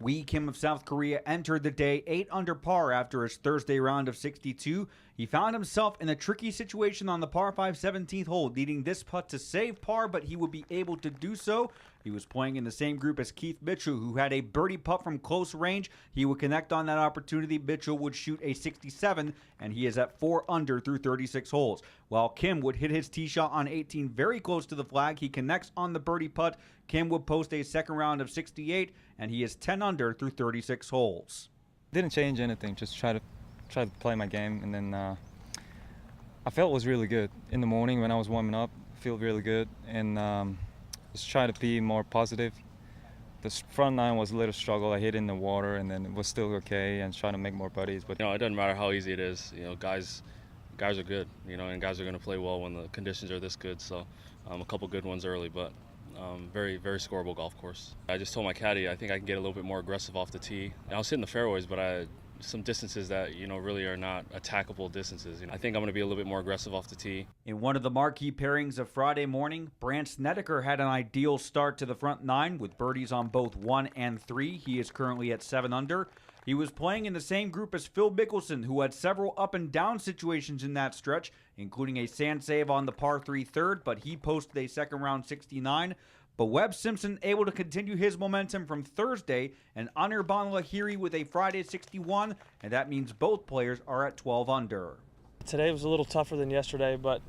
Wee Kim of South Korea entered the day 8 under par after his Thursday round of 62. He found himself in a tricky situation on the par 5 17th hole, needing this putt to save par, but he would be able to do so. He was playing in the same group as Keith Mitchell, who had a birdie putt from close range. He would connect on that opportunity. Mitchell would shoot a 67, and he is at 4 under through 36 holes. While Kim would hit his tee shot on 18 very close to the flag, he connects on the birdie putt. Kim would post a second round of 68, and he is 10 under through 36 holes. Didn't change anything, just try to play my game, and then I felt it was really good. In the morning when I was warming up, I feel really good, and just try to be more positive. The front nine was a little struggle. I hit in the water, and then it was still okay, and trying to make more birdies. But it doesn't matter how easy it is. Guys are good. And guys are going to play well when the conditions are this good. So a couple good ones early, but very, very scoreable golf course. I just told my caddy I think I can get a little bit more aggressive off the tee. I was hitting the fairways, but some distances that really are not attackable distances. I think I'm going to be a little bit more aggressive off the tee. In one of the marquee pairings of Friday morning, Brandt Snedeker had an ideal start to the front nine with birdies on both 1 and 3. He is currently at 7 under. He was playing in the same group as Phil Mickelson, who had several up and down situations in that stretch, including a sand save on the par 3 third, but he posted a second round 69. But Webb Simpson able to continue his momentum from Thursday, and Anirban Lahiri with a Friday 61, and that means both players are at 12 under. Today was a little tougher than yesterday, but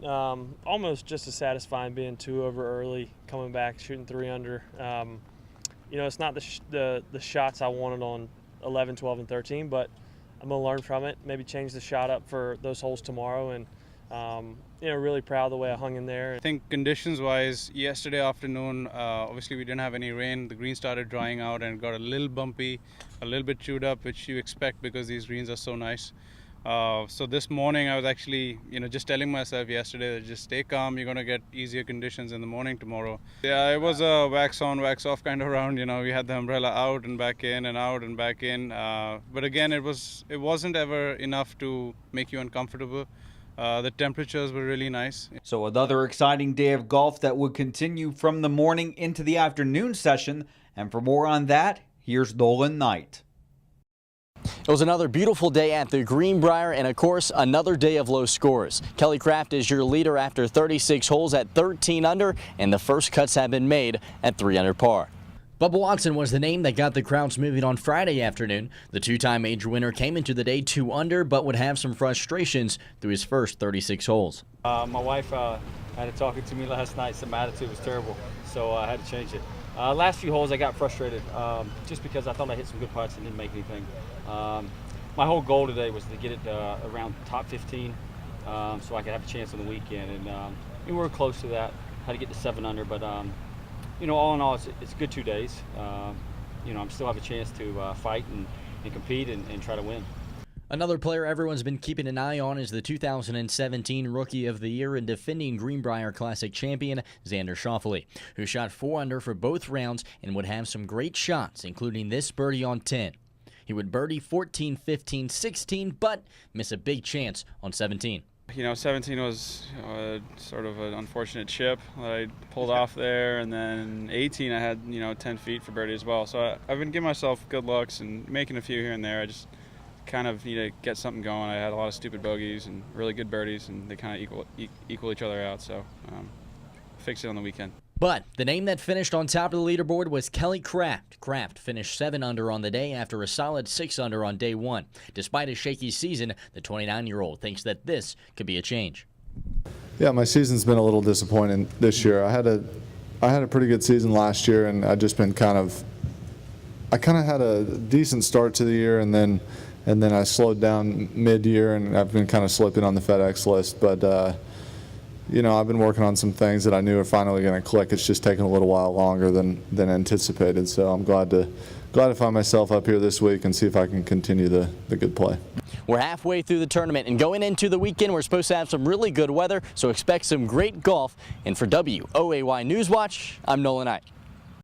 almost just as satisfying being 2 over early, coming back, shooting 3 under. It's not the shots I wanted on 11, 12, and 13, but I'm going to learn from it, maybe change the shot up for those holes tomorrow, and really proud of the way I hung in there. I think conditions-wise, yesterday afternoon, obviously we didn't have any rain. The green started drying out and got a little bumpy, a little bit chewed up, which you expect because these greens are so nice. So this morning I was actually, just telling myself yesterday that just stay calm. You're going to get easier conditions in the morning tomorrow. Yeah, it was a wax on, wax off kind of round. We had the umbrella out and back in and out and back in. But again, it wasn't ever enough to make you uncomfortable. The temperatures were really nice. So another exciting day of golf that would continue from the morning into the afternoon session. And for more on that, here's Nolan Knight. It was another beautiful day at the Greenbrier, and of course another day of low scores. Kelly Kraft is your leader after 36 holes at 13 under, and the first cuts have been made at 3 under par. Bubba Watson was the name that got the crowds moving on Friday afternoon. The two-time major winner came into the day 2 under, but would have some frustrations through his first 36 holes. My wife had it talking to me last night. Some attitude was terrible, so I had to change it. Last few holes I got frustrated just because I thought I hit some good putts and didn't make anything. My whole goal today was to get it around top 15 so I could have a chance on the weekend, and we were close to that. Had to get to 7 under, but all in all, it's a good 2 days. I'm still have a chance to fight and compete and try to win. Another player everyone's been keeping an eye on is the 2017 Rookie of the Year and defending Greenbrier Classic champion Xander Schauffele, who shot 4 under for both rounds and would have some great shots, including this birdie on 10. He would birdie 14, 15, 16, but miss a big chance on 17. 17 was sort of an unfortunate chip that I pulled off there, and then 18 I had 10 feet for birdie as well. So I've been giving myself good looks and making a few here and there. I just kind of need to get something going. I had a lot of stupid bogeys and really good birdies, and they kind of equal each other out. So fix it on the weekend. But the name that finished on top of the leaderboard was Kelly Kraft. Kraft finished 7 under on the day after a solid 6 under on day 1. Despite a shaky season, the 29-year-old thinks that this could be a change. Yeah, my season's been a little disappointing this year. I had a pretty good season last year, and I've just been kind of had a decent start to the year, and then I slowed down mid-year, and I've been kind of slipping on the FedEx list. But I've been working on some things that I knew are finally going to click. It's just taken a little while longer than anticipated. So I'm glad to find myself up here this week and see if I can continue the good play. We're halfway through the tournament, and going into the weekend, we're supposed to have some really good weather, so expect some great golf. And for WOAY Newswatch, I'm Nolan Knight.